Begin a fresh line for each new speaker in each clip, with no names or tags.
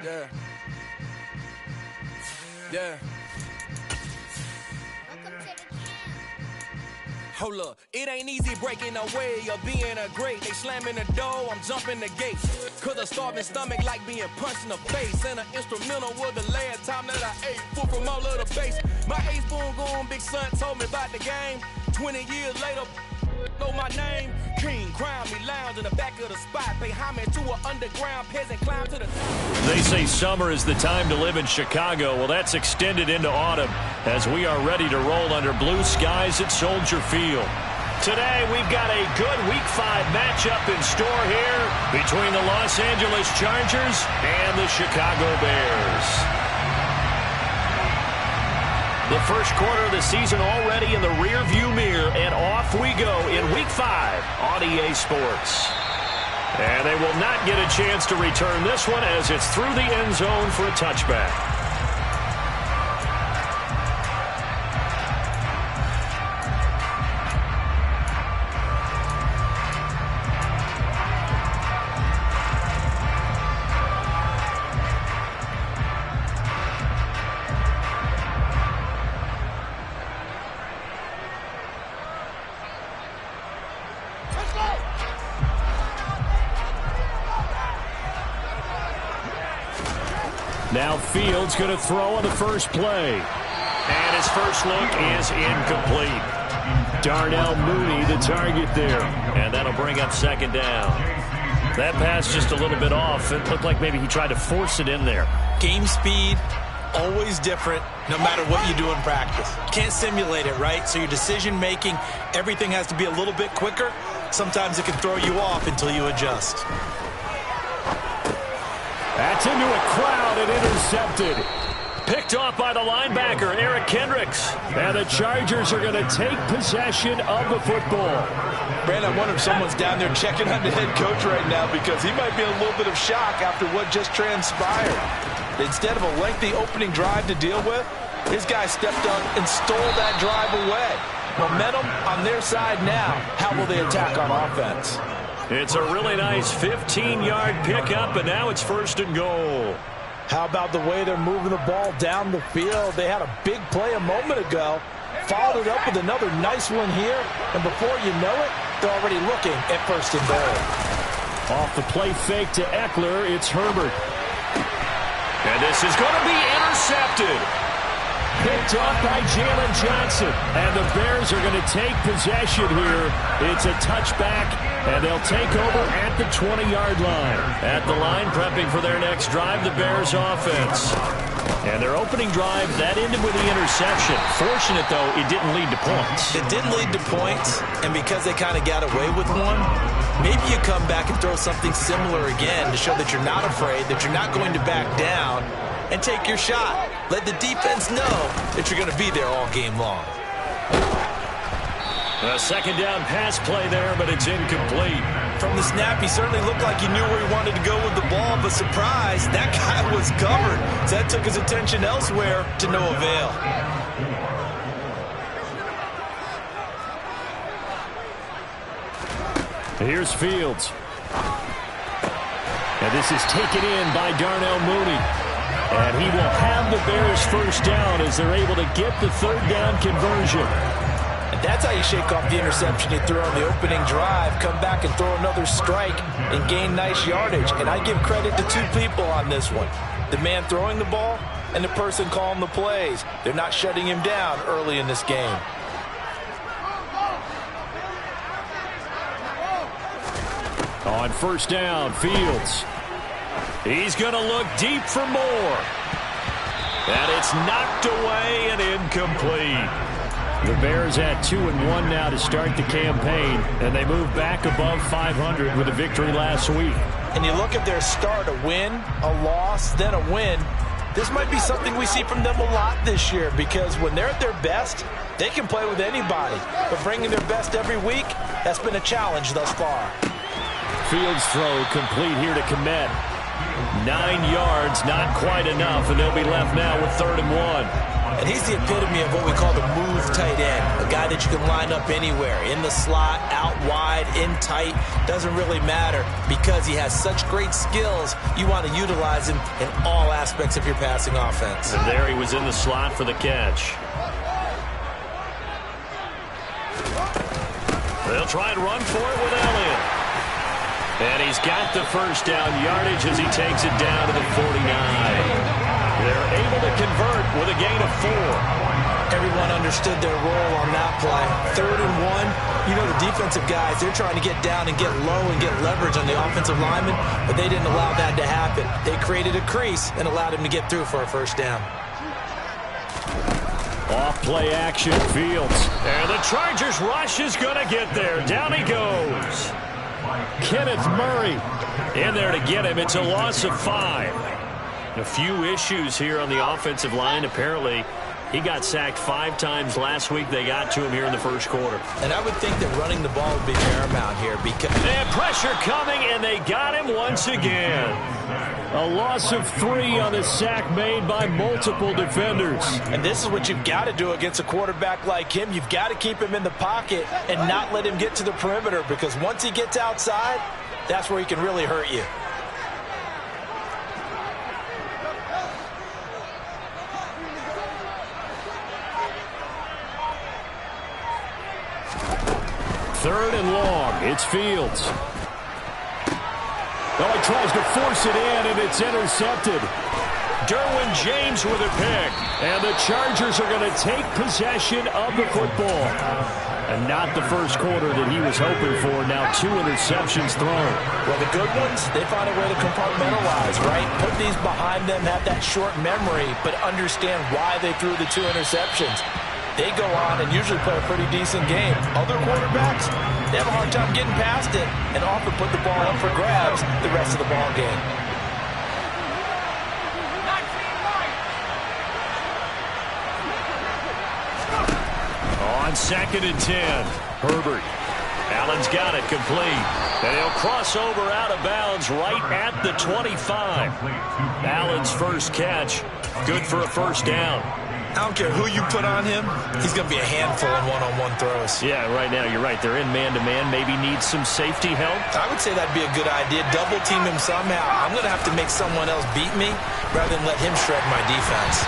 Yeah. Yeah. Hold up, it ain't easy breaking away or being a great. They slamming the door, I'm jumping the gate. Cause a starving stomach like being punched in the face. And an instrumental was the last time that I ate food from all of the base. My ace boom going, big son told me about the game. 20 years later, know my name. King, crown me, lounge in the back of the spot. Pay homage to an underground peasant, climb to the...
They say summer is the time to live in Chicago. Well, that's extended into autumn as we are ready to roll under blue skies at Soldier Field. Today, we've got a good Week 5 matchup in store here between the Los Angeles Chargers and the Chicago Bears. The first quarter of the season already in the rearview mirror, and off we go in Week 5 on EA Sports. And they will not get a chance to return this one as it's through the end zone for a touchback. Now Fields going to throw on the first play. And his first look is incomplete. Darnell Mooney, the target there. And that'll bring up second down. That pass just a little bit off. It looked like maybe he tried to force it in there.
Game speed, always different, no matter what you do in practice. Can't simulate it, right? So your decision-making, everything has to be a little bit quicker. Sometimes it can throw you off until you adjust.
That's into a crowd and intercepted. Picked off by the linebacker, Eric Kendricks. And the Chargers are going to take possession of the football.
Brandon, I wonder if someone's down there checking on the head coach right now because he might be in a little bit of shock after what just transpired. Instead of a lengthy opening drive to deal with, his guy stepped up and stole that drive away. Momentum on their side now. How will they attack on offense?
It's a really nice 15-yard pickup, and now it's first and goal.
How about the way they're moving the ball down the field? They had a big play a moment ago, followed it up with another nice one here, and before you know it, they're already looking at first and goal.
Off the play fake to Eckler, it's Herbert. And this is going to be intercepted. Picked off by Jalen Johnson. And the Bears are going to take possession here. It's a touchback, and they'll take over at the 20-yard line. At the line, prepping for their next drive, the Bears offense. And their opening drive, that ended with the interception. Fortunate, though, it didn't lead to points.
It didn't lead to points, and because they kind of got away with one, maybe you come back and throw something similar again to show that you're not afraid, that you're not going to back down, and take your shot. Let the defense know that you're going to be there all game long.
A second down pass play there, but it's incomplete.
From the snap, he certainly looked like he knew where he wanted to go with the ball, but surprise, that guy was covered. So that took his attention elsewhere to no avail.
Here's Fields. And this is taken in by Darnell Mooney. And he will have the Bears first down as they're able to get the third down conversion.
And that's how you shake off the interception you threw on the opening drive, come back and throw another strike and gain nice yardage. And I give credit to two people on this one. The man throwing the ball and the person calling the plays. They're not shutting him down early in this game.
On first down, Fields. He's going to look deep for more. And it's knocked away and incomplete. The Bears at 2-1 now to start the campaign, and they move back above 500 with a victory last week.
And you look at their start, a win, a loss, then a win. This might be something we see from them a lot this year, because when they're at their best, they can play with anybody. But bringing their best every week, that's been a challenge thus far.
Fields throw complete here to Komet. 9 yards, not quite enough, and they'll be left now with 3rd and 1.
And he's the epitome of what we call the move tight end, a guy that you can line up anywhere, in the slot, out wide, in tight, doesn't really matter, because he has such great skills. You want to utilize him in all aspects of your passing offense.
And there he was in the slot for the catch. They'll try and run for it with Elliott. And he's got the first down yardage as he takes it down to the 49. They're able to convert with a gain of 4.
Everyone understood their role on that play. 3rd and 1. You know, the defensive guys, they're trying to get down and get low and get leverage on the offensive lineman, but they didn't allow that to happen. They created a crease and allowed him to get through for a first down.
Off play action, Fields. And the Chargers rush is going to get there. Down he goes. Kenneth Murray in there to get him. It's a loss of 5. A few issues here on the offensive line. Apparently, he got sacked 5 times last week. They got to him here in the first quarter.
And I would think that running the ball would be paramount here, because
they had pressure coming, and they got him once again. A loss of 3 on the sack made by multiple defenders.
And this is what you've got to do against a quarterback like him. You've got to keep him in the pocket and not let him get to the perimeter, because once he gets outside, that's where he can really hurt you.
Third and long. It's Fields. Oh, he tries to force it in, and it's intercepted. Derwin James with a pick. And the Chargers are going to take possession of the football. And not the first quarter that he was hoping for. Now 2 interceptions thrown.
Well, the good ones, they find a way to compartmentalize, right? Put these behind them, have that short memory, but understand why they threw the 2 interceptions. They go on and usually play a pretty decent game. Other quarterbacks, they have a hard time getting past it and often put the ball up for grabs the rest of the ball game.
On 2nd and 10, Herbert. Allen's got it complete. And he'll cross over out of bounds right at the 25. Allen's first catch, good for a first down.
I don't care who you put on him, he's going to be a handful in one-on-one throws.
Yeah, right now you're right. They're in man-to-man. Maybe needs some safety help.
I would say that'd be a good idea. Double team him somehow. I'm going to have to make someone else beat me rather than let him shred my defense.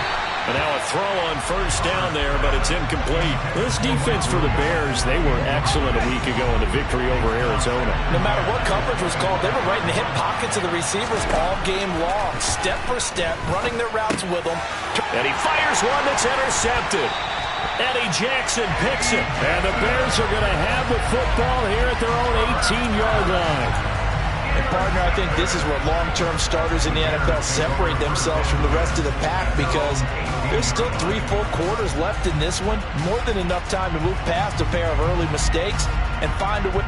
And now a throw on first down there, but it's incomplete. This defense for the Bears, they were excellent a week ago in the victory over Arizona.
No matter what coverage was called, they were right in the hip pockets of the receivers all game long, step for step, running their routes with them.
And he fires one that's intercepted. Eddie Jackson picks it. And the Bears are going to have the football here at their own 18-yard line.
And partner, I think this is where long-term starters in the NFL separate themselves from the rest of the pack, because there's still 3 full quarters left in this one. More than enough time to move past a pair of early mistakes and find a way.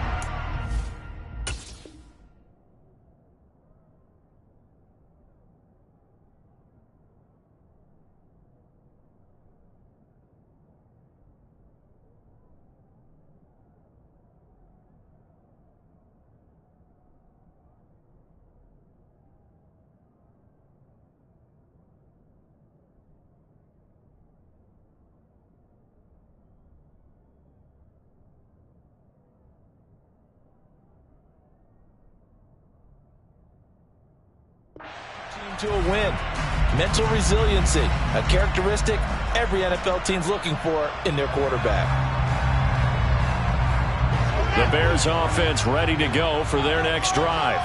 To a win. Mental resiliency, a characteristic every NFL team's looking for in their quarterback.
The Bears offense ready to go for their next drive.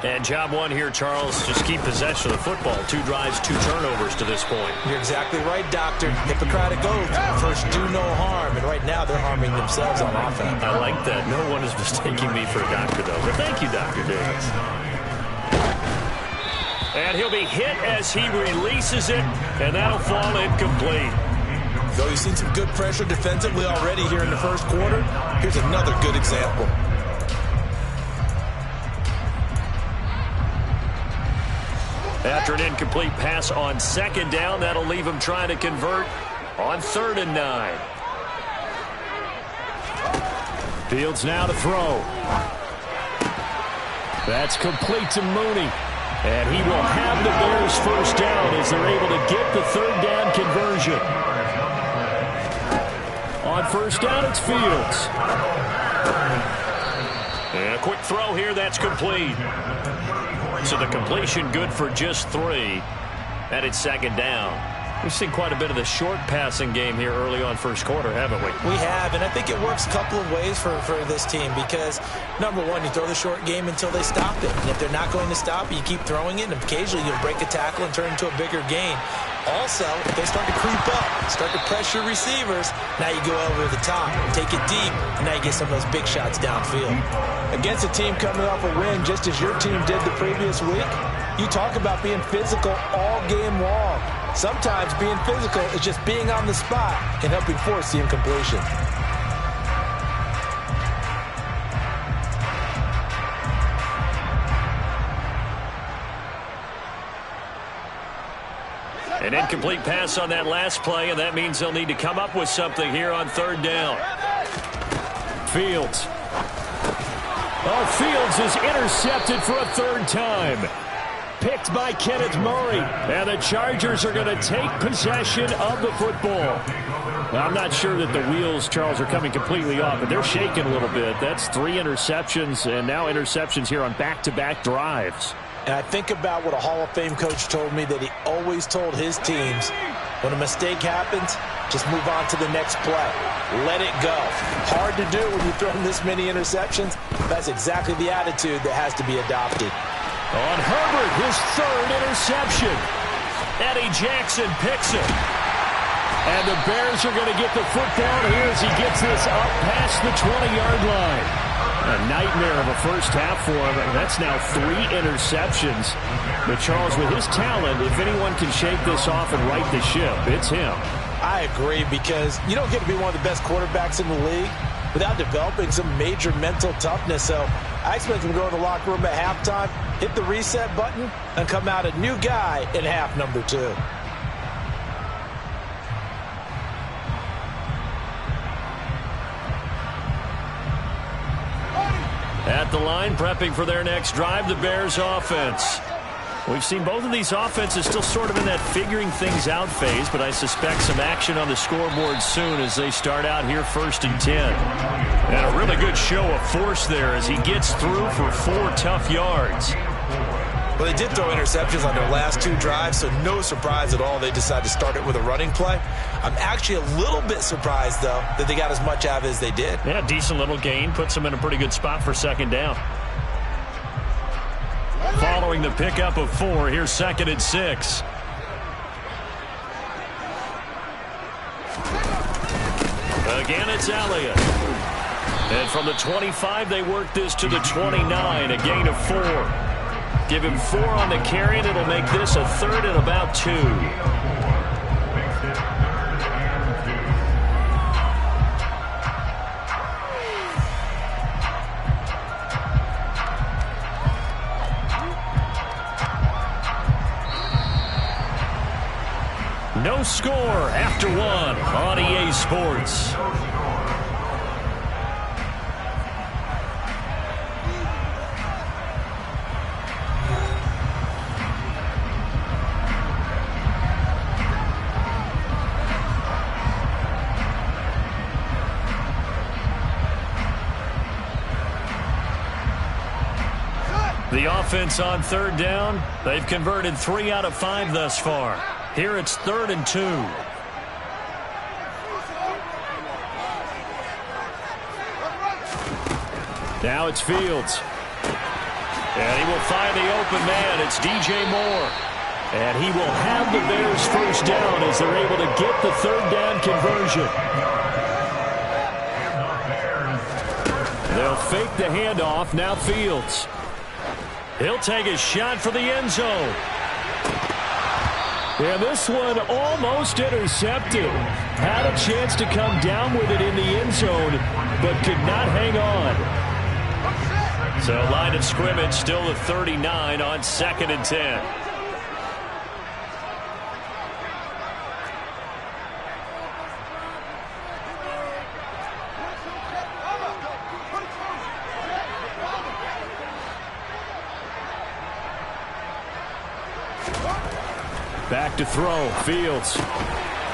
And job 1 here, Charles, just keep possession of the football. 2 drives, 2 turnovers to this point.
You're exactly right, Doctor. Hippocratic oath, first do no harm, and right now they're harming themselves on offense.
I like that. No one is mistaking me for a doctor, though. But thank you, Dr. Davis. And he'll be hit as he releases it, and that'll fall incomplete.
Though you've seen some good pressure defensively already here in the first quarter, here's another good example.
After an incomplete pass on second down, that'll leave him trying to convert on 3rd and 9. Fields now to throw. That's complete to Mooney. And he will have the Bears first down as they're able to get the 3rd down conversion. On first down, it's Fields. And a quick throw here, that's complete. So the completion good for just 3. And it's 2nd down. We've seen quite a bit of the short passing game here early on first quarter, haven't we?
We have, and I think it works a couple of ways for this team because, number one, you throw the short game until they stop it. And if they're not going to stop it, you keep throwing it, and occasionally you'll break a tackle and turn it into a bigger gain. Also, if they start to creep up, start to pressure receivers, now you go over the top, take it deep, and now you get some of those big shots downfield.
Against a team coming off a win just as your team did the previous week, you talk about being physical all game long. Sometimes being physical is just being on the spot and helping force the incompletion.
An incomplete pass on that last play, and that means they'll need to come up with something here on 3rd down. Fields. Oh, Fields is intercepted for a 3rd time. Picked by Kenneth Murray. And the Chargers are going to take possession of the football. Now, I'm not sure that the wheels, Charles, are coming completely off, but they're shaking a little bit. That's 3 interceptions, and now interceptions here on back-to-back drives.
And I think about what a Hall of Fame coach told me that he always told his teams, when a mistake happens, just move on to the next play. Let it go. Hard to do when you throw this many interceptions. That's exactly the attitude that has to be adopted.
On Herbert, his 3rd interception. Eddie Jackson picks it. And the Bears are going to get the football here as he gets this up past the 20-yard line. A nightmare of a first half for him. That's now 3 interceptions. But Charles, with his talent, if anyone can shake this off and right the ship, it's him.
I agree, because you don't get to be one of the best quarterbacks in the league without developing some major mental toughness. So I expect him to go in the locker room at halftime, hit the reset button, and come out a new guy in half number 2.
At the line, prepping for their next drive, the Bears offense. We've seen both of these offenses still sort of in that figuring things out phase, but I suspect some action on the scoreboard soon as they start out here 1st and 10. And a really good show of force there as he gets through for 4 tough yards.
Well, they did throw interceptions on their last 2 drives, so no surprise at all they decided to start it with a running play. I'm actually a little bit surprised, though, that they got as much out of it as they did.
Yeah, decent little gain. Puts them in a pretty good spot for 2nd down. Following the pickup of 4, here's 2nd and 6. Again, it's Elliott. And from the 25, they work this to the 29, a gain of 4. Give him 4 on the carry, and it'll make this a 3rd and about 2. No score after 1 on EA Sports. The offense on 3rd down, they've converted 3 out of 5 thus far. Here it's 3rd and 2. Now it's Fields. And he will find the open man. It's DJ Moore. And he will have the Bears first down as they're able to get the 3rd down conversion. They'll fake the handoff. Now Fields. He'll take a shot for the end zone. And this one almost intercepted. Had a chance to come down with it in the end zone, but could not hang on. So line of scrimmage still at 39 on 2nd and 10. Back to throw. Fields.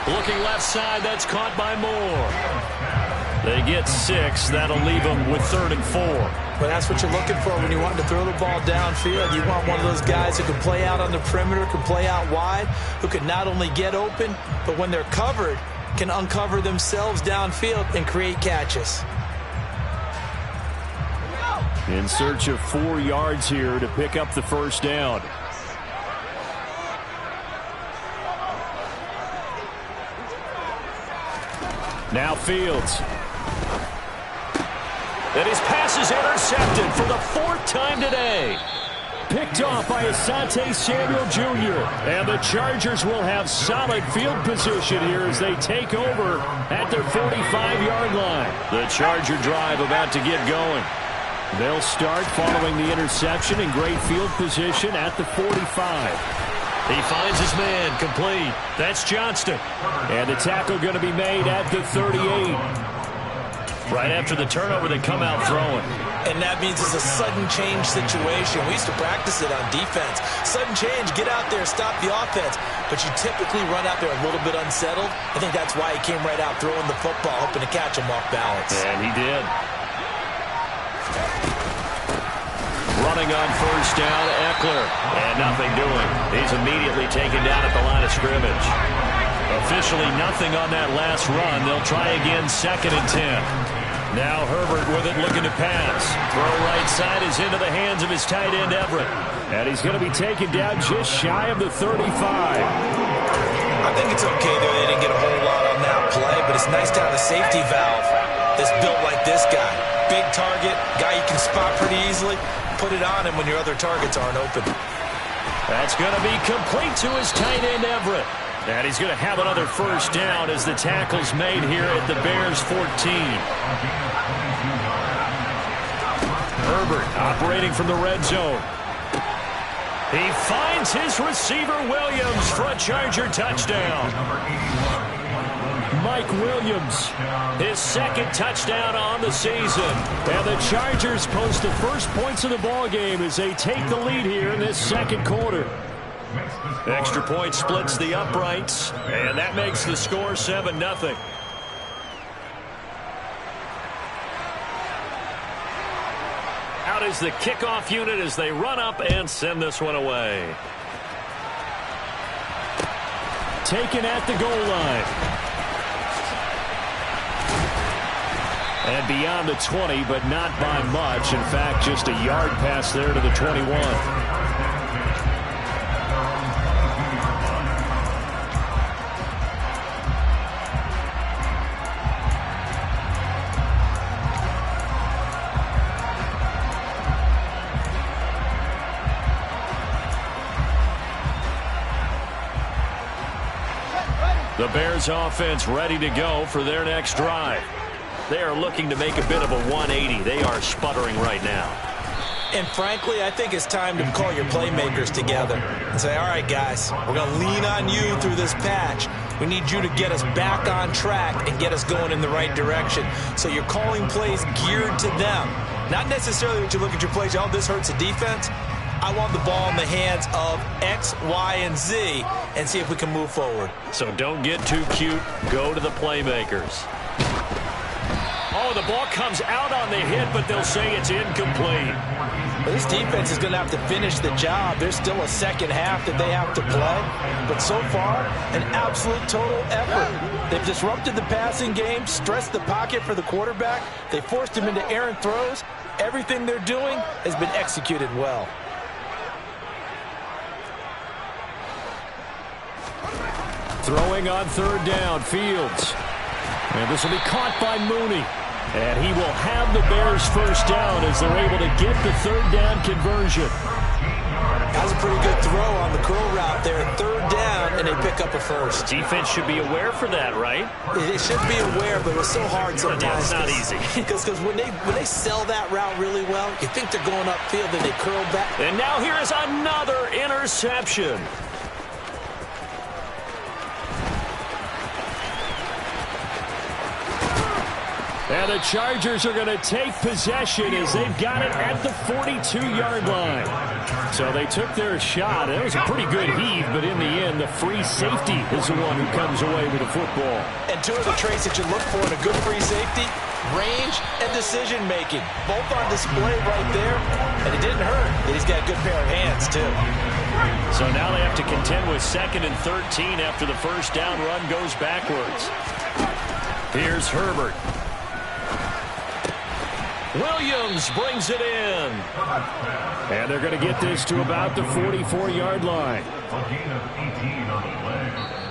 Looking left side. That's caught by Moore. They get 6. That'll leave them with 3rd and 4.
Well, that's what you're looking for when you want to throw the ball downfield. You want one of those guys who can play out on the perimeter, can play out wide, who can not only get open, but when they're covered, can uncover themselves downfield and create catches.
In search of 4 yards here to pick up the first down. Now Fields. And his pass is intercepted for the 4th time today. Picked off by Asante Samuel Jr. And the Chargers will have solid field position here as they take over at their 45-yard line. The Charger drive about to get going. They'll start following the interception in great field position at the 45. He finds his man, complete. That's Johnston. And the tackle going to be made at the 38. Right after the turnover, they come out throwing.
And that means it's a sudden change situation. We used to practice it on defense. Sudden change, get out there, stop the offense. But you typically run out there a little bit unsettled. I think that's why he came right out throwing the football, hoping to catch him off balance.
And he did. Running on first down, Eckler. And nothing doing. He's immediately taken down at the line of scrimmage. Officially nothing on that last run. They'll try again, 2nd and 10. Now Herbert with it, looking to pass. Throw right side is into the hands of his tight end, Everett. And he's going to be taken down just shy of the 35.
I think it's okay there. They didn't get a whole lot on that play, but it's nice to have a safety valve that's built like this guy. Big target, guy you can spot pretty easily. Put it on him when your other targets aren't open.
That's going to be complete to his tight end, Everett. And he's going to have another first down as the tackle's made here at the Bears 14. Herbert operating from the red zone. He finds his receiver, Williams, for a Charger touchdown. Mike Williams, his 2nd touchdown on the season. And the Chargers post the first points of the ballgame as they take the lead here in this 2nd quarter. Extra point splits the uprights, and that makes the score 7-0. Out is the kickoff unit as they run up and send this one away. Taken at the goal line. And beyond the 20, but not by much. In fact, just a yard pass there to the 21. The Bears offense ready to go for their next drive. They are looking to make a bit of a 180. They are sputtering right now.
And frankly, I think it's time to call your playmakers together and say, all right, guys, we're going to lean on you through this patch. We need you to get us back on track and get us going in the right direction. So you're calling plays geared to them. Not necessarily that you look at your plays, oh, this hurts the defense. I want the ball in the hands of X, Y, and Z and see if we can move forward.
So don't get too cute. Go to the playmakers. Oh, the ball comes out on the hit, but they'll say it's incomplete.
Well, this defense is going to have to finish the job. There's still a second half that they have to play. But so far, an absolute total effort. They've disrupted the passing game, stressed the pocket for the quarterback. They forced him into errant throws. Everything they're doing has been executed well.
Throwing on 3rd down, Fields. And this will be caught by Mooney. And he will have the Bears first down as they're able to get the 3rd down conversion.
That was a pretty good throw on the curl route there. 3rd down, and they pick up a first.
Defense should be aware for that, right?
They should be aware, but it's so hard sometimes.
It's not easy.
Because when they sell that route really well, you think they're going upfield, then they curl back.
And now here is another interception. And the Chargers are going to take possession as they've got it at the 42-yard line. So they took their shot. It was a pretty good heave, but in the end, the free safety is the one who comes away with the football.
And two of the traits that you look for in a good free safety, range and decision-making. Both on display right there, and it didn't hurt that he's got a good pair of hands, too.
So now they have to contend with 2nd and 13 after the first down run goes backwards. Here's Herbert. Williams brings it in. And they're going to get this to about the 44-yard line.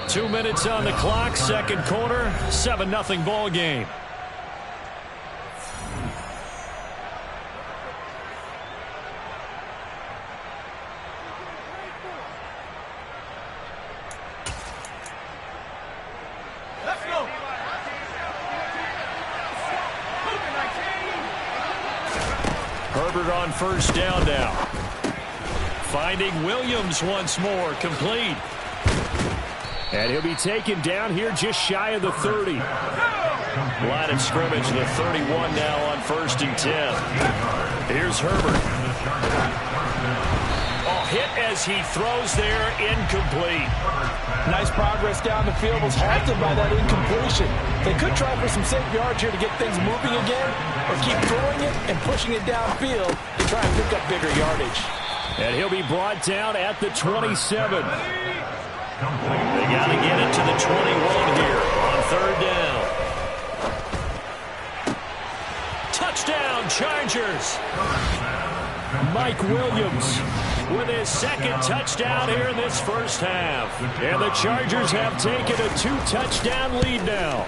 2 minutes on the clock, second quarter, 7-0 ball game. Herbert on first down now. Finding Williams once more, complete. And he'll be taken down here just shy of the 30. Line of scrimmage, the 31 now on 1st and 10. Here's Herbert. Oh, hit as he throws there, incomplete.
Nice progress down the field, was halted by that incompletion. They could try for some safe yards here to get things moving again, or keep throwing it and pushing it downfield to try and pick up bigger yardage.
And he'll be brought down at the 27. They got to get it to the 21 here on 3rd down. Touchdown, Chargers. Mike Williams with his 2nd touchdown here in this first half. And the Chargers have taken a 2-touchdown lead now.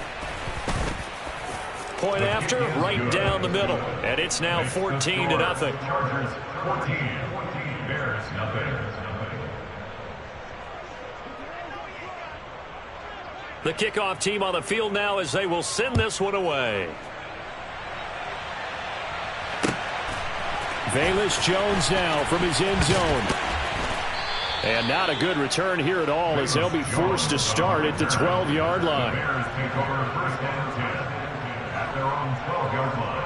Point after, right down the middle. And it's now 14-0.
Chargers 14, Bears nothing.
The kickoff team on the field now as they will send this one away. Velus Jones now from his end zone. And not a good return here at all as they'll be forced to start at the 12-yard line.
Bears take over 1st and 10 at their own 12-yard line.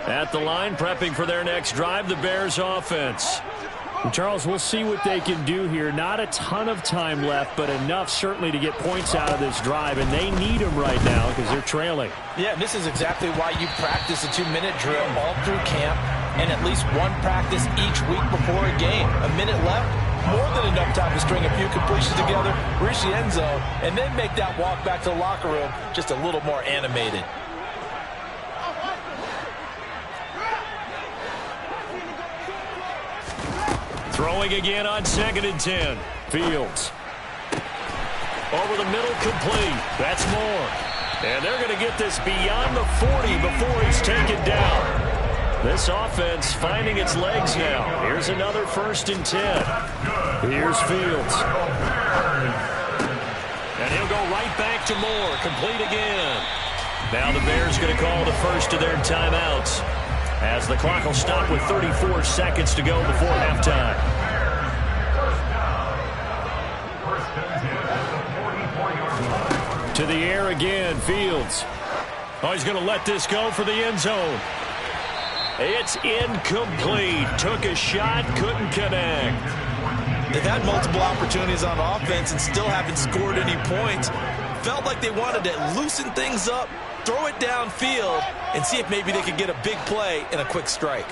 At the line, prepping for their next drive, the Bears offense. And Charles, we'll see what they can do here. Not a ton of time left, but enough certainly to get points out of this drive, and they need them right now because they're trailing.
Yeah, this is exactly why you practice a 2-minute drill all through camp and at least one practice each week before a game. A minute left, more than enough time to string a few completions together, reach the end zone, and then make that walk back to the locker room just a little more animated.
Throwing again on 2nd and 10. Fields. Over the middle, complete. That's more. And they're going to get this beyond the 40 before he's taken down. This offense finding its legs now. Here's another 1st and 10. Here's Fields. And he'll go right back to Moore. Complete again. Now the Bears going to call the first of their timeouts, as the clock will stop with 34 seconds to go before halftime. To the air again, Fields. Oh, he's going to let this go for the end zone. It's incomplete. Took a shot, couldn't connect.
They've had multiple opportunities on offense and still haven't scored any points. Felt like they wanted to loosen things up, throw it downfield, and see if maybe they could get a big play and a quick strike.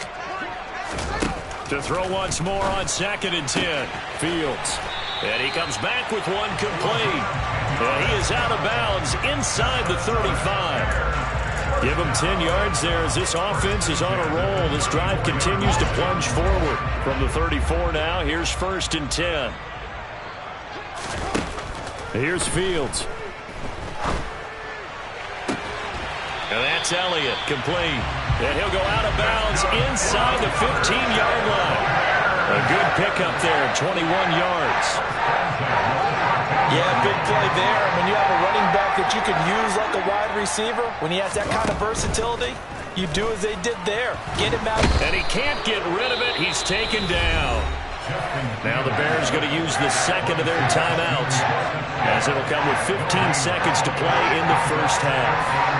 To throw once more on 2nd and 10. Fields. And he comes back with one complete. And he is out of bounds inside the 35. Give him 10 yards there as this offense is on a roll. This drive continues to plunge forward. From the 34 now, here's 1st and 10. Here's Fields. And that's Elliott, complete. And he'll go out of bounds inside the 15-yard line. A good pickup there, 21 yards.
Yeah, big play there. When you have a running back that you can use like a wide receiver, when he has that kind of versatility, You do as they did there. Get him out.
And he can't get rid of it. He's taken down. Now the Bears going to use the second of their timeouts, as it'll come with 15 seconds to play in the first half.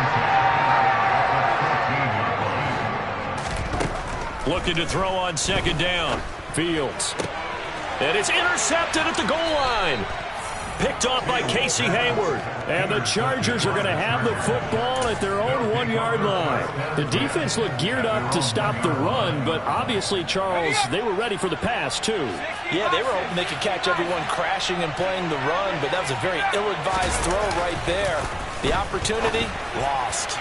Looking to throw on second down. Fields. And it's intercepted at the goal line. Picked off by Casey Hayward. And the Chargers are going to have the football at their own 1-yard line. The defense looked geared up to stop the run, but obviously, Charles, they were ready for the pass, too.
Yeah, they were hoping they could catch everyone crashing and playing the run, but that was a very ill-advised throw right there. The opportunity, lost.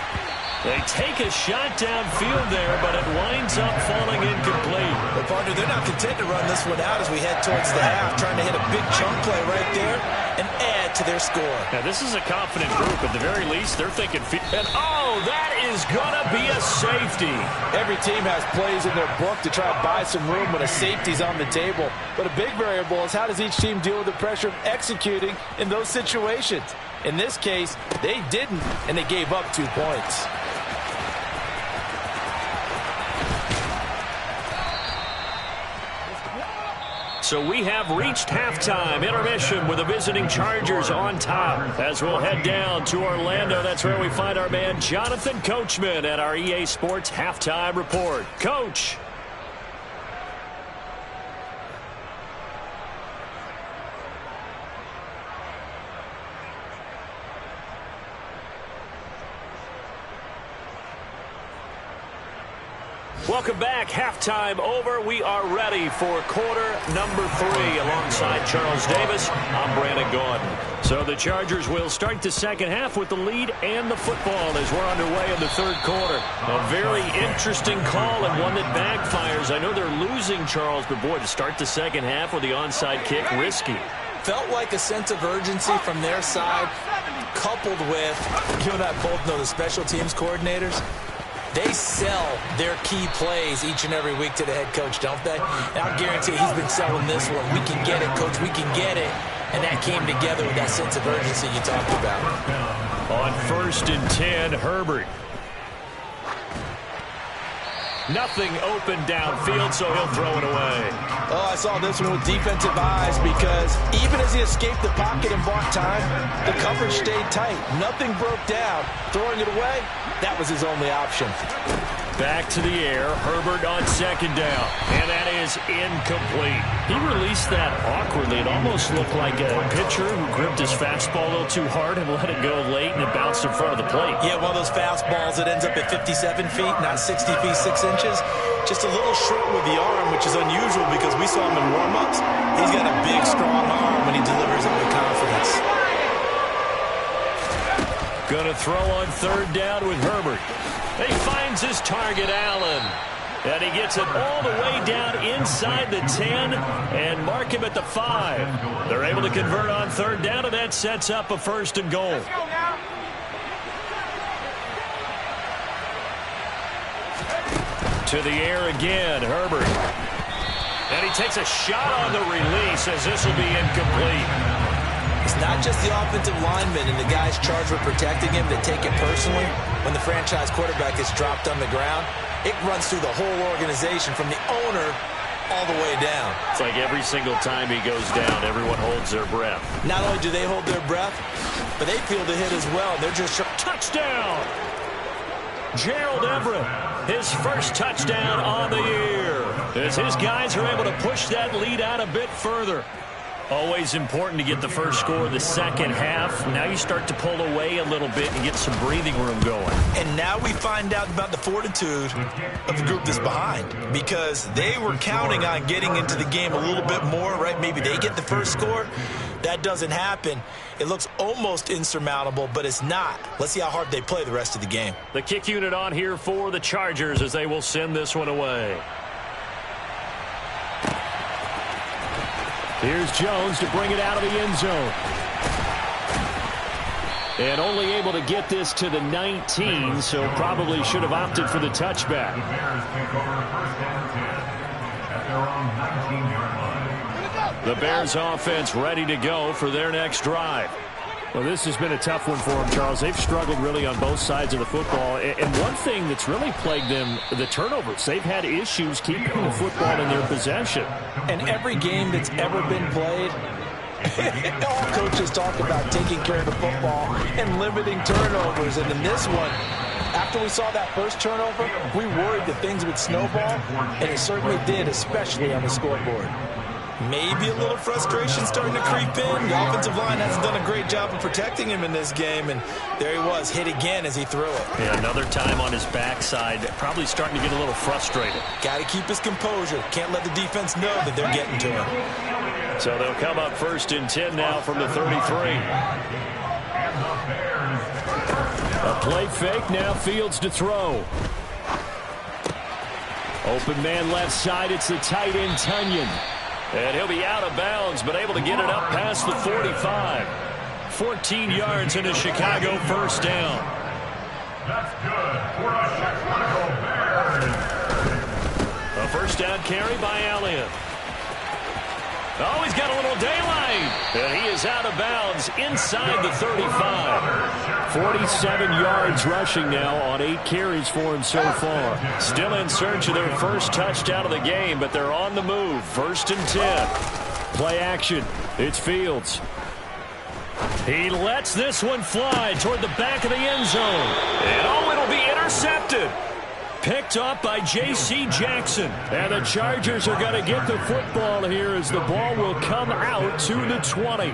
They take a shot downfield there, but it winds up falling incomplete.
But, partner, they're not content to run this one out as we head towards the half, trying to hit a big chunk play right there and add to their score.
Now, this is a confident group. At the very least, they're thinking, and oh, that is going to be a safety.
Every team has plays in their book to try to buy some room when a safety's on the table. But a big variable is how does each team deal with the pressure of executing in those situations? In this case, they didn't, and they gave up 2 points.
So we have reached halftime intermission with the visiting Chargers on top. As we'll head down to Orlando, that's where we find our man Jonathan Coachman at our EA Sports Halftime Report. Coach. Welcome back. Halftime over. We are ready for quarter number 3. Alongside Charles Davis, I'm Brandon Gordon. So the Chargers will start the second half with the lead and the football as we're underway in the third quarter. A very interesting call and one that backfires. I know they're losing, Charles, but boy, to start the second half with the onside kick, risky.
Felt like a sense of urgency from their side, coupled with, you and I both know the special teams coordinators. They sell their key plays each and every week to the head coach, don't they? And I guarantee he's been selling this one. We can get it, coach. We can get it. And that came together with that sense of urgency you talked about.
On 1st and 10, Herbert. Nothing open downfield, so he'll throw it away.
Oh, I saw this one with defensive eyes because even as he escaped the pocket and bought time, the coverage stayed tight. Nothing broke down. Throwing it away, that was his only option.
Back to the air, Herbert on second down, and that is incomplete. He released that awkwardly. It almost looked like a pitcher who gripped his fastball a little too hard and let it go late, and it bounced in front of the plate.
Yeah, one of those fastballs that ends up at 57 feet, not 60 feet, 6 inches. Just a little short with the arm, which is unusual because we saw him in warm-ups. He's got a big, strong arm when he delivers it with confidence.
Going to throw on third down with Herbert. He finds his target, Allen. And he gets it all the way down inside the 10 and mark him at the 5. They're able to convert on third down, and that sets up a 1st and goal. To the air again, Herbert. And he takes a shot on the release as this will be incomplete.
It's not just the offensive linemen and the guys charged with protecting him that take it personally. When the franchise quarterback gets dropped on the ground, it runs through the whole organization from the owner all the way down.
It's like every single time he goes down, everyone holds their breath.
Not only do they hold their breath, but they feel the hit as well. They're just
touchdown! Gerald Everett, his first touchdown on the year. As his guys are able to push that lead out a bit further. Always important to get the first score of the second half. Now you start to pull away a little bit and get some breathing room going.
And now we find out about the fortitude of the group that's behind, because they were counting on getting into the game a little bit more, right? Maybe they get the first score. That doesn't happen. It looks almost insurmountable, but it's not. Let's see how hard they play the rest of the game.
The kick unit on here for the Chargers as they will send this one away. Here's Jones to bring it out of the end zone. And only able to get this to the 19, so probably should have opted for the touchback.
The Bears take over 1st and 10 at their own 19-yard line.
The Bears offense ready to go for their next drive. Well, this has been a tough one for them, Charles. They've struggled really on both sides of the football. And one thing that's really plagued them, the turnovers. They've had issues keeping the football in their possession.
And every game that's ever been played, all coaches talk about taking care of the football and limiting turnovers. And in this one, after we saw that first turnover, we worried that things would snowball, and it certainly did, especially on the scoreboard. Maybe a little frustration starting to creep in. The offensive line hasn't done a great job of protecting him in this game, and there he was, hit again as he threw it.
Yeah, another time on his backside, probably starting to get a little frustrated.
Got to keep his composure. Can't let the defense know that they're getting to him.
So they'll come up 1st and 10 now from the 33. A play fake, now Fields to throw. Open man left side, it's the tight end Tunyon. And he'll be out of bounds, but able to get it up past the 45. 14 yards into Chicago, first down.
That's good for the Chicago Bears.
A first down carry by Elliott. Oh, he's got a little daylight. And he is out of bounds inside the 35. 47 yards rushing now on 8 carries for him so far. Still in search of their first touchdown of the game, but they're on the move. 1st and 10. Play action. It's Fields. He lets this one fly toward the back of the end zone. And oh, it'll be intercepted. Picked up by J.C. Jackson. And the Chargers are going to get the football here as the ball will come out to the 20.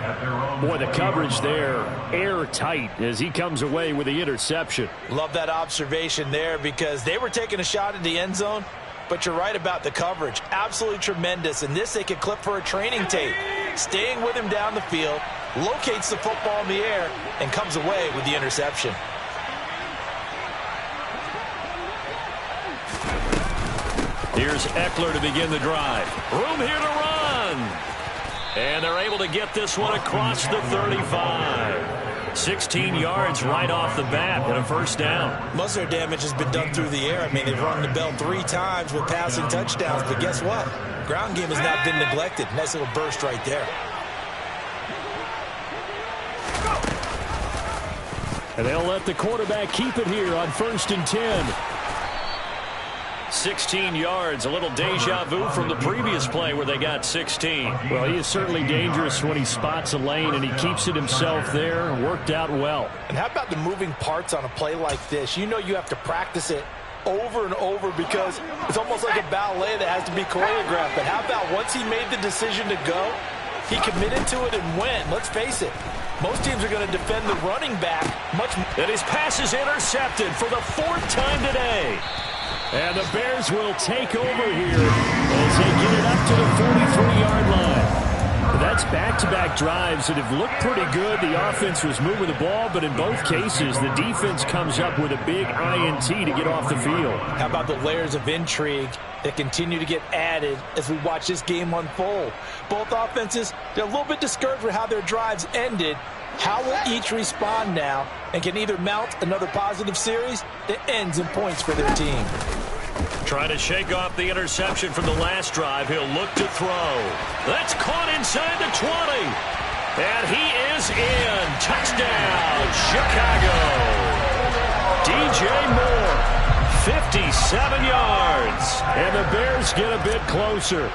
Boy, the coverage there airtight as he comes away with the interception.
Love that observation there because they were taking a shot at the end zone, but you're right about the coverage. Absolutely tremendous. And this they could clip for a training tape. Staying with him down the field, locates the football in the air, and comes away with the interception.
Here's Eckler to begin the drive. Room here to run. And they're able to get this one across the 35. 16 yards right off the bat and a first down.
Most of their damage has been done through the air. I mean, they've run the bell 3 times with passing touchdowns, but guess what? Ground game has not been neglected. Nice little burst right there.
And they'll let the quarterback keep it here on 1st and 10. 16 yards, a little deja vu from the previous play where they got 16. Well, he is certainly dangerous when he spots a lane, and he keeps it himself there. Worked out well.
And how about the moving parts on a play like this? You know you have to practice it over and over because it's almost like a ballet that has to be choreographed. But how about once he made the decision to go, he committed to it and went. Let's face it, most teams are going to defend the running back much more.
And his pass is intercepted for the 4th time today. And the Bears will take over here as they get it up to the 43-yard line. That's back-to-back drives that have looked pretty good. The offense was moving the ball, but in both cases, the defense comes up with a big INT to get off the field.
How about the layers of intrigue that continue to get added as we watch this game unfold? Both offenses, they're a little bit discouraged with how their drives ended. How will each respond now and can either mount another positive series that ends in points for their team?
Trying to shake off the interception from the last drive. He'll look to throw. That's caught inside the 20. And he is in. Touchdown, Chicago. DJ Moore, 57 yards. And the Bears get a bit closer.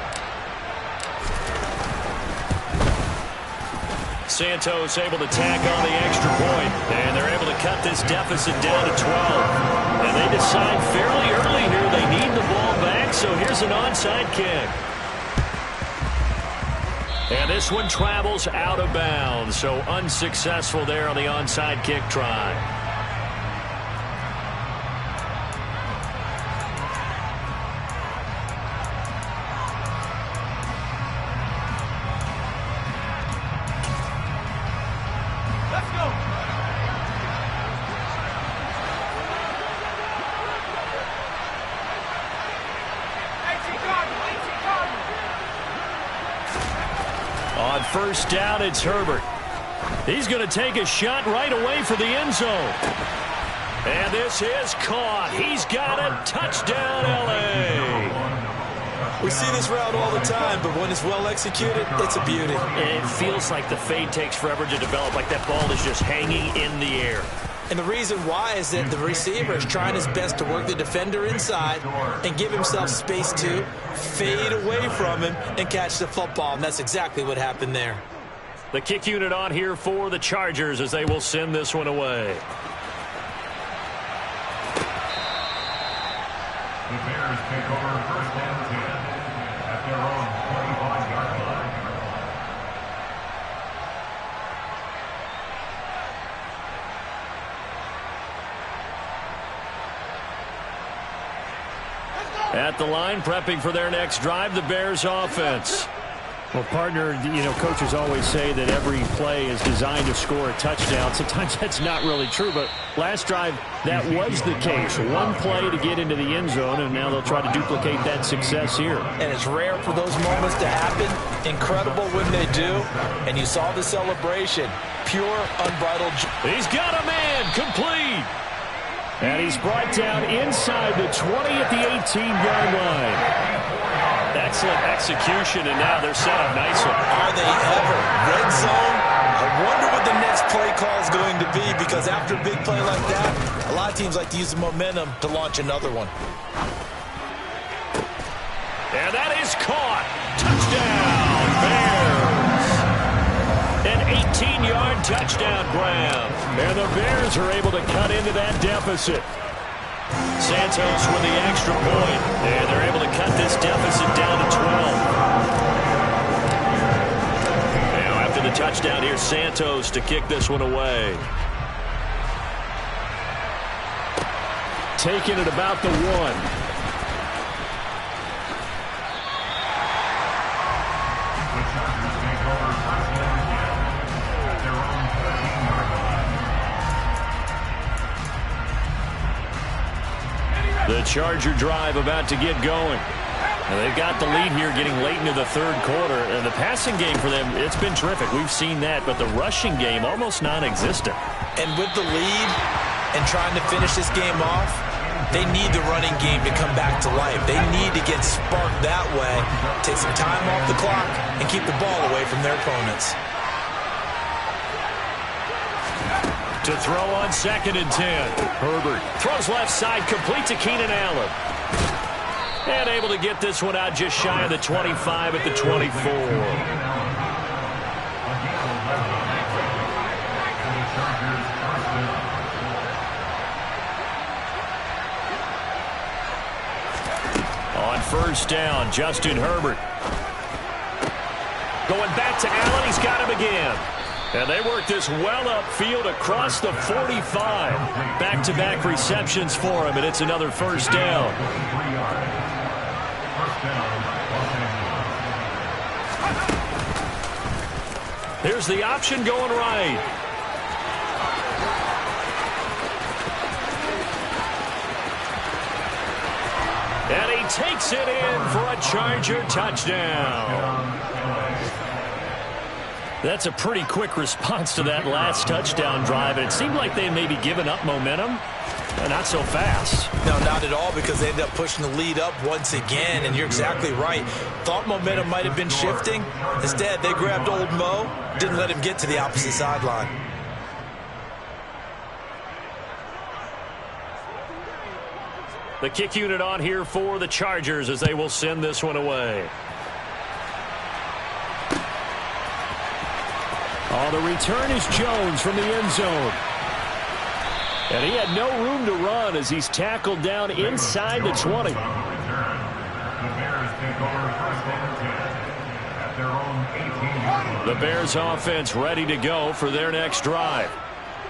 Santos able to tack on the extra point, and they're able to cut this deficit down to 12. And they decide fairly early here they need the ball back, so here's an onside kick. And this one travels out of bounds, so unsuccessful there on the onside kick try. On first down, it's Herbert. He's going to take a shot right away for the end zone. And this is caught. He's got a touchdown, L.A.
We see this route all the time, but when it's well executed, it's a beauty.
It feels like the fade takes forever to develop, like that ball is just hanging in the air.
And the reason why is that the receiver is trying his best to work the defender inside and give himself space to fade away from him and catch the football, and that's exactly what happened there.
The kick unit on here for the Chargers as they will send this one away.
The Bears take over first and 10 at their own 25-yard line.
At the line, prepping for their next drive, the Bears offense.
Well, partner, coaches always say that every play is designed to score a touchdown. Sometimes that's not really true, but last drive, that was the case. One play to get into the end zone, and now they'll try to duplicate that success here.
And it's rare for those moments to happen. Incredible when they do. And you saw the celebration. Pure, unbridled joy.
He's got a man, complete.
And he's brought down inside the 20 at the 18-yard line.
Excellent execution, and now they're set up nicely.
Are they ever? Red zone? I wonder what the next play call is going to be, because after a big play like that, a lot of teams like to use the momentum to launch another one.
And that is caught. Touchdown, Bears. An 18-yard touchdown grab.
And the Bears are able to cut into that deficit.
Santos with the extra point, and they're able to cut this deficit down to 12. Now after the touchdown, here's Santos to kick this one away.
Taking it about the 1.
The Charger drive about to get going. And they've got the lead here getting late into the third quarter. And the passing game for them, it's been terrific. We've seen that. But the rushing game, almost non-existent.
And with the lead and trying to finish this game off, they need the running game to come back to life. They need to get sparked that way, take some time off the clock, and keep the ball away from their opponents.
To throw on 2nd and 10. Herbert throws left side, complete to Keenan Allen. And able to get this one out just shy of the 25 at the 24. On first down, Justin Herbert. Going back to Allen, he's got him again. And they work this well upfield across the 45. Back-to-back receptions for him, and it's another first down. Here's the option going right. And he takes it in for a Charger touchdown. That's a pretty quick response to that last touchdown drive, and it seemed like they may be giving up momentum. Not so fast.
No, not at all, because they ended up pushing the lead up once again, and you're exactly right. Thought momentum might have been shifting. Instead, they grabbed old Mo, didn't let him get to the opposite sideline.
The kick unit on here for the Chargers as they will send this one away.
The return is Jones from the end zone.
And he had no room to run as he's tackled down inside the 20.
The Bears take over first and 10 at their own 18-yard line.
The Bears offense ready to go for their next drive.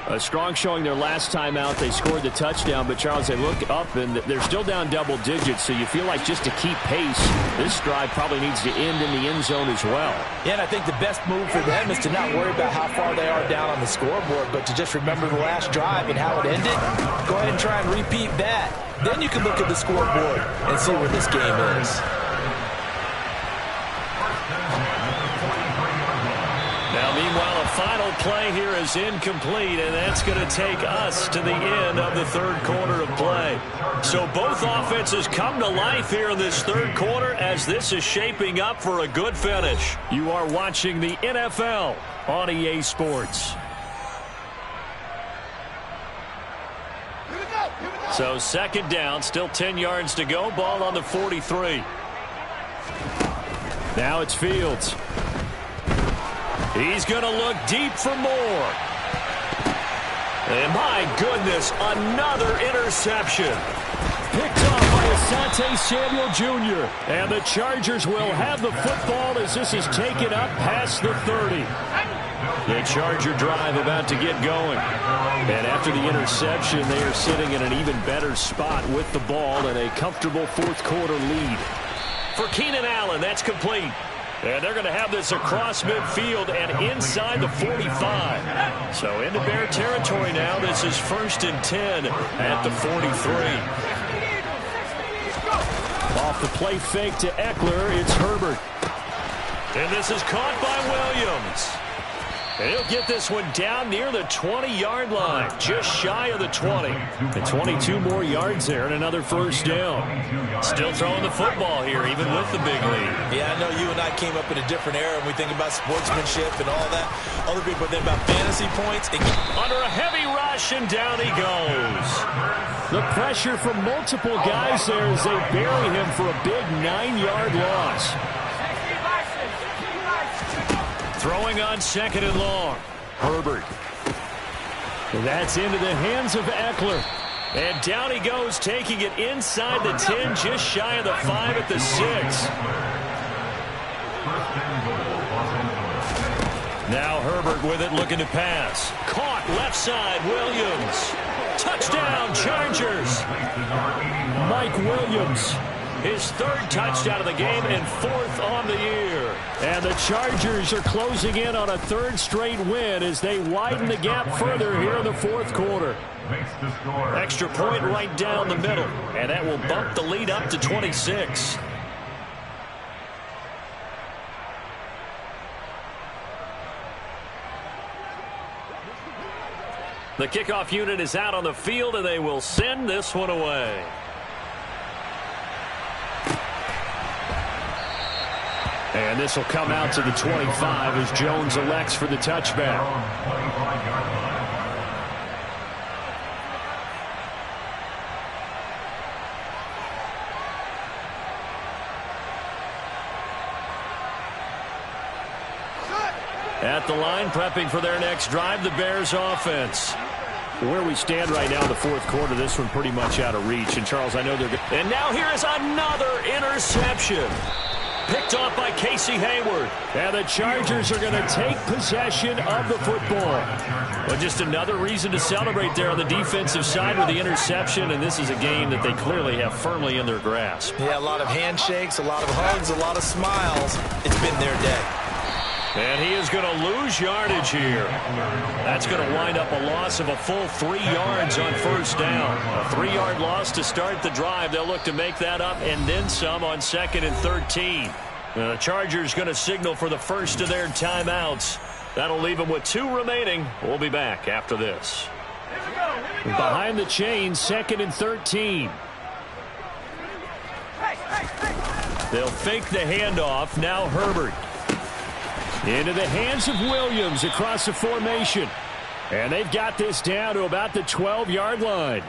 A strong showing their last time out. They scored the touchdown, but Charles, they look up and they're still down double digits, so you feel like just to keep pace, this drive probably needs to end in the end zone as well.
Yeah, and I think the best move for them is to not worry about how far they are down on the scoreboard, but to just remember the last drive and how it ended. Go ahead and try and repeat that. Then you can look at the scoreboard and see where this game is.
Now, meanwhile, a final play here is incomplete, and that's going to take us to the end of the third quarter of play. So both offenses come to life here in this third quarter as this is shaping up for a good finish. You are watching the NFL on EA Sports. So second down, still 10 yards to go. Ball on the 43. Now it's Fields. He's going to look deep for more. And my goodness, another interception. Picked off by Asante Samuel Jr. And the Chargers will have the football as this is taken up past the 30. The Charger drive about to get going. And after the interception, they are sitting in an even better spot with the ball and a comfortable fourth quarter lead. For Keenan Allen, that's complete. And they're going to have this across midfield and inside the 45. So into Bear territory now. This is 1st and 10 at the 43. Off the play fake to Eckler, it's Herbert. And this is caught by Williams. And he'll get this one down near the 20-yard line, just shy of the 20. And 22 more yards there and another first down. Still throwing the football here, even with the big lead.
Yeah, I know you and I came up in a different era, and we think about sportsmanship and all that. Other people think about fantasy points.
Under a heavy rush, and down he goes. The pressure from multiple guys there as they bury him for a big 9-yard loss. Throwing on second and long. Herbert. And that's into the hands of Eckler. And down he goes, taking it inside the 10, just shy of the 5 at the 6. Now Herbert with it, looking to pass. Caught left side, Williams. Touchdown, Chargers. Mike Williams. His third touchdown of the game and 4th on the year. And the Chargers are closing in on a 3rd straight win as they widen the gap further here in the fourth quarter. Extra point right down the middle, and that will bump the lead up to 26. The kickoff unit is out on the field, and they will send this one away. And this will come out to the 25 as Jones elects for the touchback. At the line, prepping for their next drive, the Bears offense. Where we stand right now in the fourth quarter, this one pretty much out of reach. And, Charles, I know they're good. And now here is another interception. Picked off by Casey Hayward. And the Chargers are going to take possession of the football. Well, just another reason to celebrate there on the defensive side with the interception. And this is a game that they clearly have firmly in their grasp.
Yeah, a lot of handshakes, a lot of hugs, a lot of smiles. It's been their day.
And he is going to lose yardage here. That's going to wind up a loss of a full 3 yards on first down. A 3-yard loss to start the drive. They'll look to make that up and then some on 2nd and 13. The Chargers going to signal for the first of their timeouts. That'll leave them with 2 remaining. We'll be back after this. Behind the chains, 2nd and 13. They'll fake the handoff. Now Herbert. Into the hands of Williams across the formation. And they've got this down to about the 12-yard line.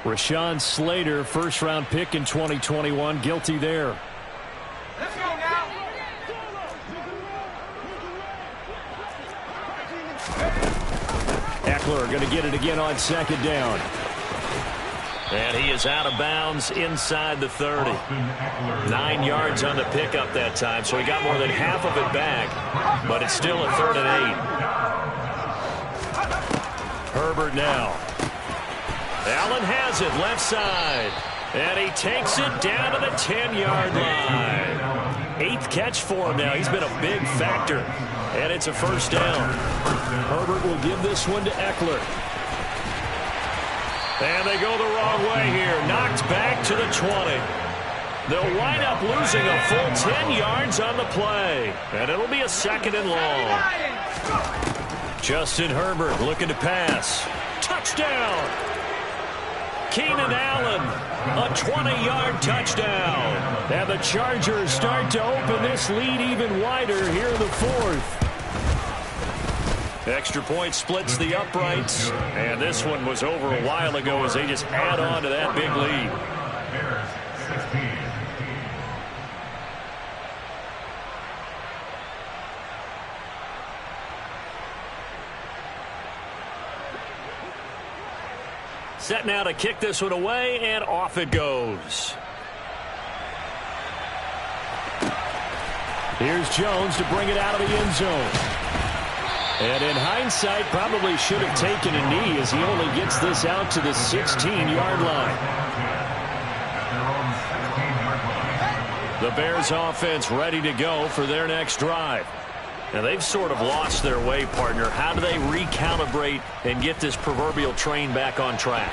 Rashawn Slater, first-round pick in 2021, guilty there.
Let's go now.
Eckler going to get it again on 2nd down. And he is out of bounds inside the 30. 9 yards on the pickup that time, so he got more than half of it back. But it's still a 3rd and 8. Herbert now. Allen has it left side. And he takes it down to the 10-yard line. 8th catch for him now. He's been a big factor. And it's a first down. Herbert will give this one to Eckler. And they go the wrong way here. Knocked back to the 20. They'll wind up losing a full 10 yards on the play. And it'll be a 2nd and long. Justin Herbert looking to pass. Touchdown! Keenan Allen, a 20-yard touchdown. And the Chargers start to open this lead even wider here in the fourth. Extra point splits the uprights. And this one was over a while ago as they just add on to that big lead.
Bears 16.
Set now to kick this one away, and off it goes. Here's Jones to bring it out of the end zone. And in hindsight, probably should have taken a knee as he only gets this out to the 16-yard line. The Bears offense ready to go for their next drive. Now, they've sort of lost their way, partner. How do they recalibrate and get this proverbial train back on track?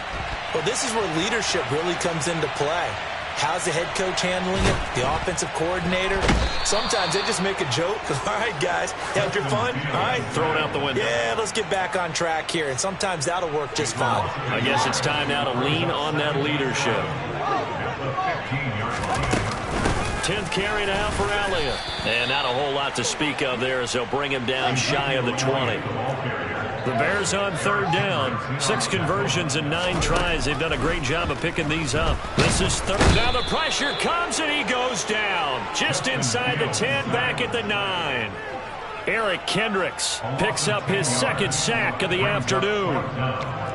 Well, this is where leadership really comes into play. How's the head coach handling it? The offensive coordinator? Sometimes they just make a joke. All right, guys, had your fun? All right.
Throw it out the window.
Yeah, let's get back on track here. And sometimes that'll work just fine.
I guess it's time now to lean on that leadership. 10th carry now for Elliott. And not a whole lot to speak of there as they'll bring him down shy of the 20. The Bears on third down. 6 conversions and 9 tries. They've done a great job of picking these up. This is third. Now the pressure comes and he goes down. Just inside the 10, back at the 9. Eric Kendricks picks up his second sack of the afternoon.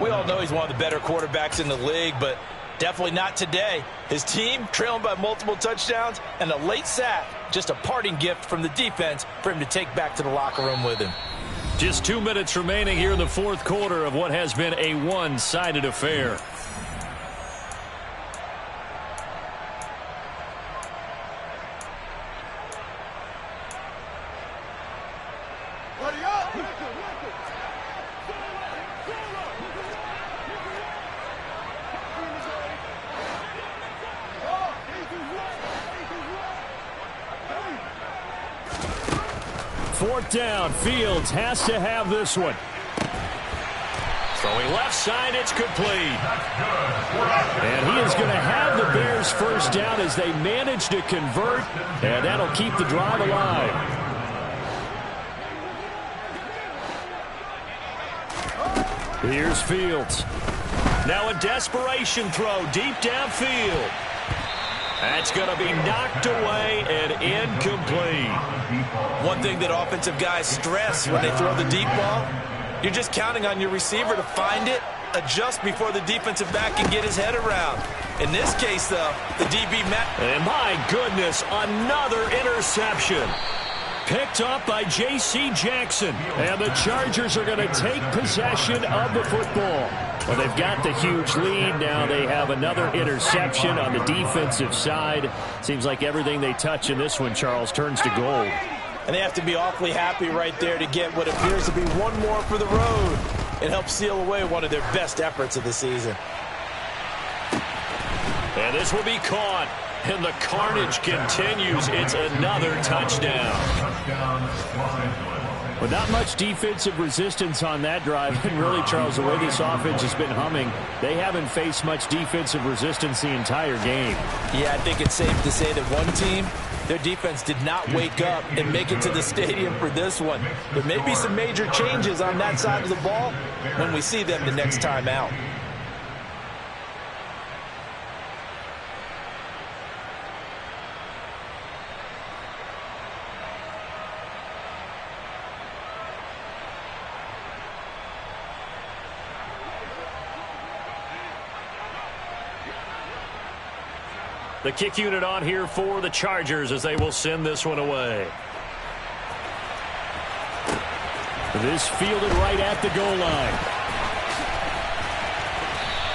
We all know he's one of the better quarterbacks in the league, but definitely not today. His team trailing by multiple touchdowns and a late sack. Just a parting gift from the defense for him to take back to the locker room with him.
Just 2 minutes remaining here in the fourth quarter of what has been a one-sided affair. Fourth down, Fields has to have this one. Throwing left side, it's complete. And he is going to have the Bears first down as they manage to convert, and that'll keep the drive alive. Here's Fields. Now a desperation throw deep downfield. That's going to be knocked away and incomplete.
One thing that offensive guys stress when they throw the deep ball, you're just counting on your receiver to find it, adjust before the defensive back can get his head around. In this case, though, the DB met.
And my goodness, another interception. Picked up by J.C. Jackson. And the Chargers are going to take possession of the football. Well, they've got the huge lead. Now they have another interception on the defensive side. Seems like everything they touch in this one, Charles, turns to gold.
And they have to be awfully happy right there to get what appears to be one more for the road and help seal away one of their best efforts of the season.
And this will be caught. And the carnage continues. It's another touchdown. But not much defensive resistance on that drive. And really, Charles, the way this offense has been humming, they haven't faced much defensive resistance the entire game.
Yeah, I think it's safe to say that one team, their defense did not wake up and make it to the stadium for this one. There may be some major changes on that side of the ball when we see them the next time out.
The kick unit on here for the Chargers as they will send this one away. This fielded right at the goal line.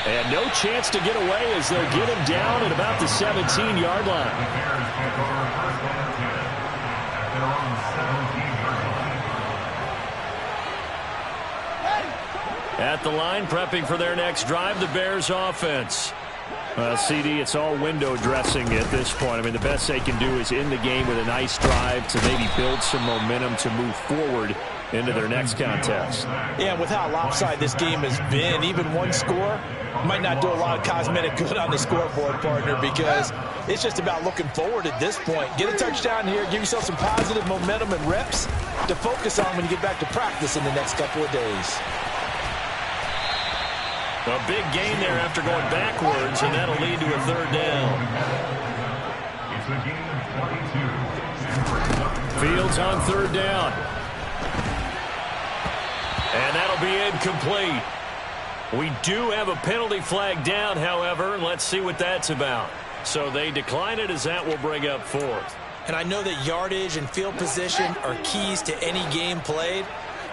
And no chance to get away as they'll get him down at about the 17-yard line. At the line, prepping for their next drive, the Bears offense. CD, it's all window dressing at this point. I mean, the best they can do is end the game with a nice drive to maybe build some momentum to move forward
into their next contest.
Yeah, with how lopsided this game has been, even one score might not do a lot of cosmetic good on the scoreboard, partner, because it's just about looking forward at this point. Get a touchdown here, give yourself some positive momentum and reps to focus on when you get back to practice in the next couple of days.
A big gain there after going backwards, and that'll lead to a third down.
It's a gain of 22.
Fields on third down. And that'll be incomplete. We do have a penalty flag down, however, and let's see what that's about. So they decline it, as that will bring up fourth.
And I know that yardage and field position are keys to any game played,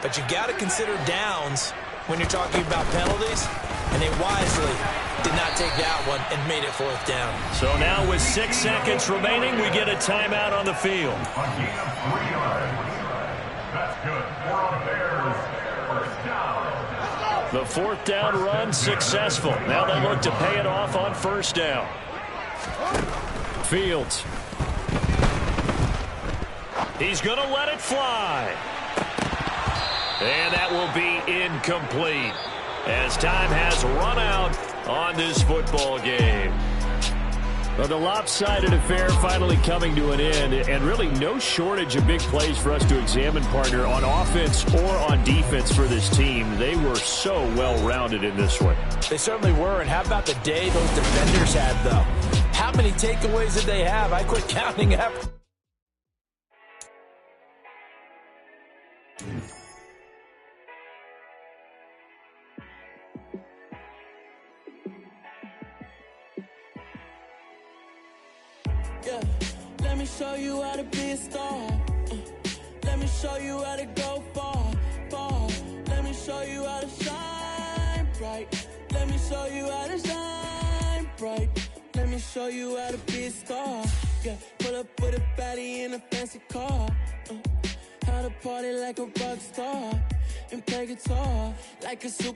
but you got to consider downs when you're talking about penalties, and they wisely did not take that one and made it fourth down.
So now with 6 seconds remaining, we get a timeout on the field.
A gain of 3 yards. That's good for a Bears first down.
The fourth down run successful. Now they look to pay it off on first down. Fields. He's going to let it fly. And that will be incomplete, as time has run out on this football game.
Well, the lopsided affair finally coming to an end, and really no shortage of big plays for us to examine, partner, on offense or on defense for this team. They were so well-rounded in this one.
They certainly were, and how about the day those defenders had, though? How many takeaways did they have? I quit counting after.
Yeah, let me show you how to be a star. Let me show you how to go far, far. Let me show you how to shine bright. Let me show you how to shine bright. Let me show you how to be a star. Yeah, pull up with a baddie in a fancy car. How to party like a rock star and play guitar like a super.